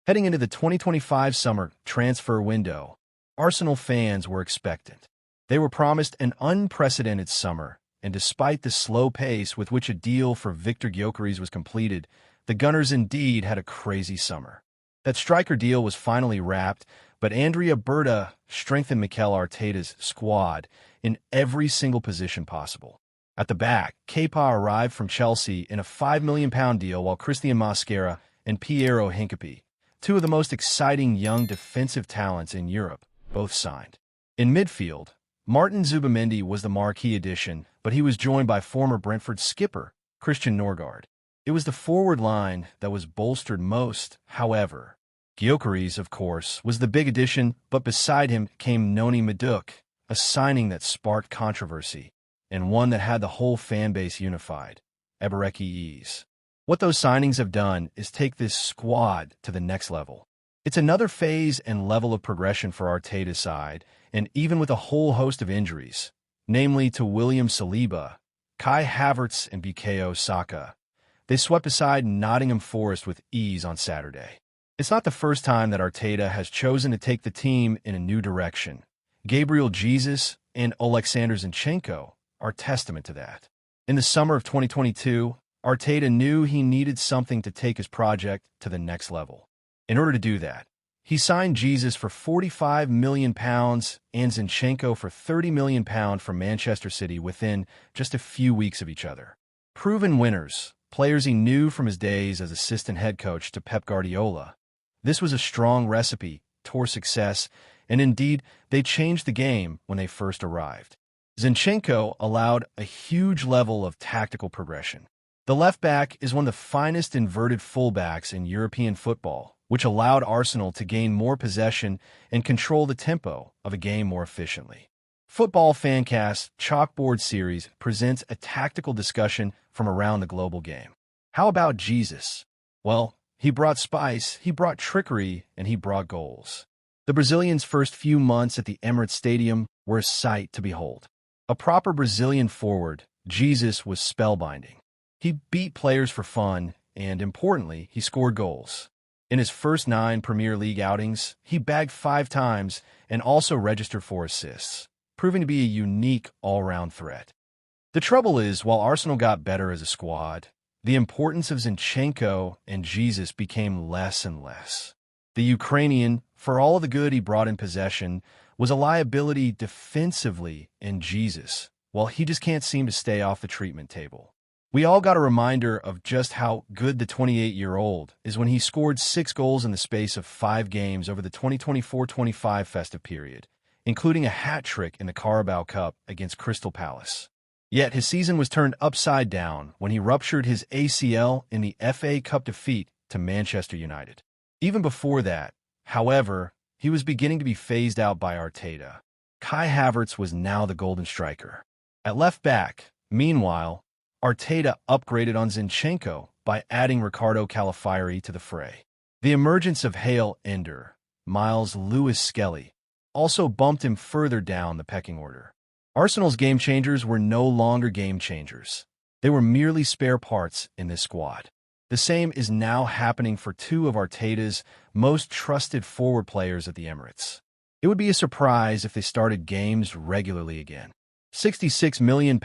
Heading into the 2025 summer transfer window, Arsenal fans were expectant. They were promised an unprecedented summer, and despite the slow pace with which a deal for Victor Gyökeres was completed, the Gunners indeed had a crazy summer. That striker deal was finally wrapped, but Andrea Berta strengthened Mikel Arteta's squad in every single position possible. At the back, Kepa arrived from Chelsea in a £5 million deal, while Christian Mosquera and Piero Hincapié, two of the most exciting young defensive talents in Europe, both signed. In midfield, Martin Zubimendi was the marquee addition, but he was joined by former Brentford skipper Christian Norgard. It was the forward line that was bolstered most, however. Gyökeres, of course, was the big addition, but beside him came Noni Madueke, a signing that sparked controversy, and one that had the whole fanbase unified, Eberechi. What those signings have done is take this squad to the next level. It's another phase and level of progression for Arteta's side, and even with a whole host of injuries, namely to William Saliba, Kai Havertz, and Bukayo Saka, they swept aside Nottingham Forest with ease on Saturday. It's not the first time that Arteta has chosen to take the team in a new direction. Gabriel Jesus and Alexander Zinchenko are testament to that. In the summer of 2022, Arteta knew he needed something to take his project to the next level. In order to do that, he signed Jesus for £45 million and Zinchenko for £30 million from Manchester City within just a few weeks of each other. Proven winners, players he knew from his days as assistant head coach to Pep Guardiola. This was a strong recipe toward success, and indeed, they changed the game when they first arrived. Zinchenko allowed a huge level of tactical progression. The left back is one of the finest inverted fullbacks in European football, which allowed Arsenal to gain more possession and control the tempo of a game more efficiently. Football Fancast Chalkboard Series presents a tactical discussion from around the global game. How about Jesus? Well, he brought spice, he brought trickery, and he brought goals. The Brazilian's first few months at the Emirates Stadium were a sight to behold. A proper Brazilian forward, Jesus was spellbinding. He beat players for fun, and importantly, he scored goals. In his first 9 Premier League outings, he bagged 5 times and also registered 4 assists, proving to be a unique all-round threat. The trouble is, while Arsenal got better as a squad, the importance of Zinchenko and Jesus became less and less. The Ukrainian, for all of the good he brought in possession, was a liability defensively in Jesus, while he just can't seem to stay off the treatment table. We all got a reminder of just how good the 28-year-old is when he scored 6 goals in the space of 5 games over the 2024-25 festive period, including a hat-trick in the Carabao Cup against Crystal Palace. Yet his season was turned upside down when he ruptured his ACL in the FA Cup defeat to Manchester United. Even before that, however, he was beginning to be phased out by Arteta. Kai Havertz was now the golden striker. At left back, meanwhile, Arteta upgraded on Zinchenko by adding Ricardo Calafiori to the fray. The emergence of Hale Ender, Miles Lewis-Skelly, also bumped him further down the pecking order. Arsenal's game changers were no longer game changers. They were merely spare parts in this squad. The same is now happening for 2 of Arteta's most trusted forward players at the Emirates. It would be a surprise if they started games regularly again. £66 million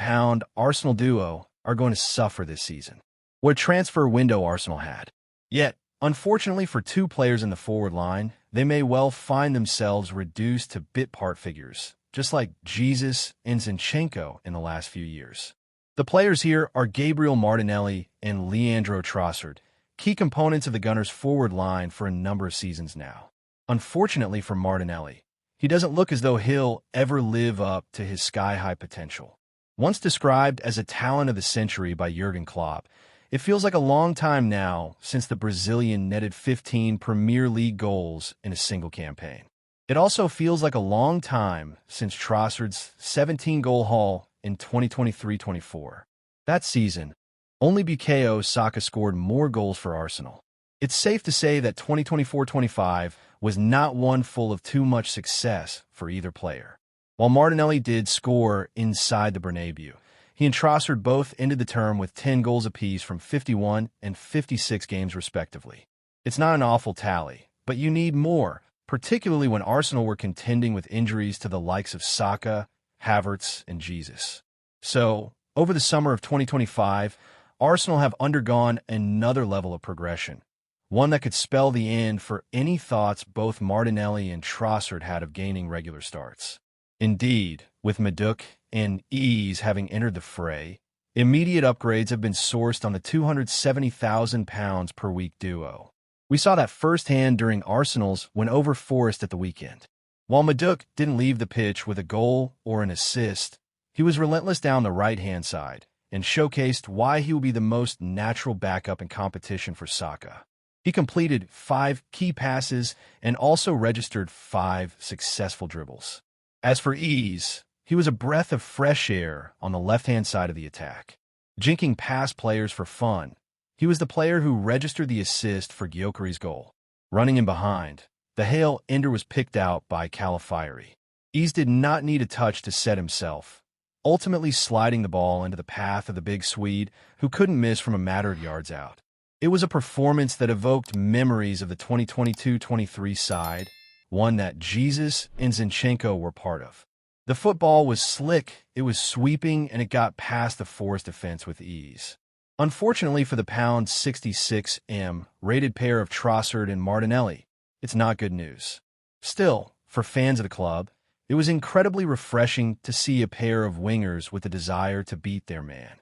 Arsenal duo are going to suffer this season. What a transfer window Arsenal had. Yet, unfortunately for 2 players in the forward line, they may well find themselves reduced to bit-part figures, just like Jesus and Zinchenko in the last few years. The players here are Gabriel Martinelli and Leandro Trossard, key components of the Gunners' forward line for a number of seasons now. Unfortunately for Martinelli, he doesn't look as though he'll ever live up to his sky-high potential. Once described as a talent of the century by Jurgen Klopp, it feels like a long time now since the Brazilian netted 15 Premier League goals in a single campaign. It also feels like a long time since Trossard's 17-goal haul in 2023-24. That season, only Bukayo Saka scored more goals for Arsenal. It's safe to say that 2024-25 was not one full of too much success for either player. While Martinelli did score inside the Bernabeu, he and Trossard both ended the term with 10 goals apiece from 51 and 56 games respectively. It's not an awful tally, but you need more, particularly when Arsenal were contending with injuries to the likes of Saka, Havertz, and Jesus. So, over the summer of 2025, Arsenal have undergone another level of progression, one that could spell the end for any thoughts both Martinelli and Trossard had of gaining regular starts. Indeed, with Maduk and Ease having entered the fray, immediate upgrades have been sourced on the £270,000 per week duo. We saw that firsthand during Arsenal's win over Forest at the weekend. While Maduk didn't leave the pitch with a goal or an assist, he was relentless down the right-hand side and showcased why he will be the most natural backup in competition for Saka. He completed 5 key passes and also registered 5 successful dribbles. As for Ease, he was a breath of fresh air on the left-hand side of the attack. Jinking past players for fun, he was the player who registered the assist for Gyökeres's goal. Running in behind, the Hale ender was picked out by Calafiori. Ease did not need a touch to set himself, ultimately sliding the ball into the path of the big Swede, who couldn't miss from a matter of yards out. It was a performance that evoked memories of the 2022-23 side, one that Jesus and Zinchenko were part of. The football was slick, it was sweeping, and it got past the Forest defense with ease. Unfortunately for the £66M rated pair of Trossard and Martinelli, it's not good news. Still, for fans of the club, it was incredibly refreshing to see a pair of wingers with a desire to beat their man.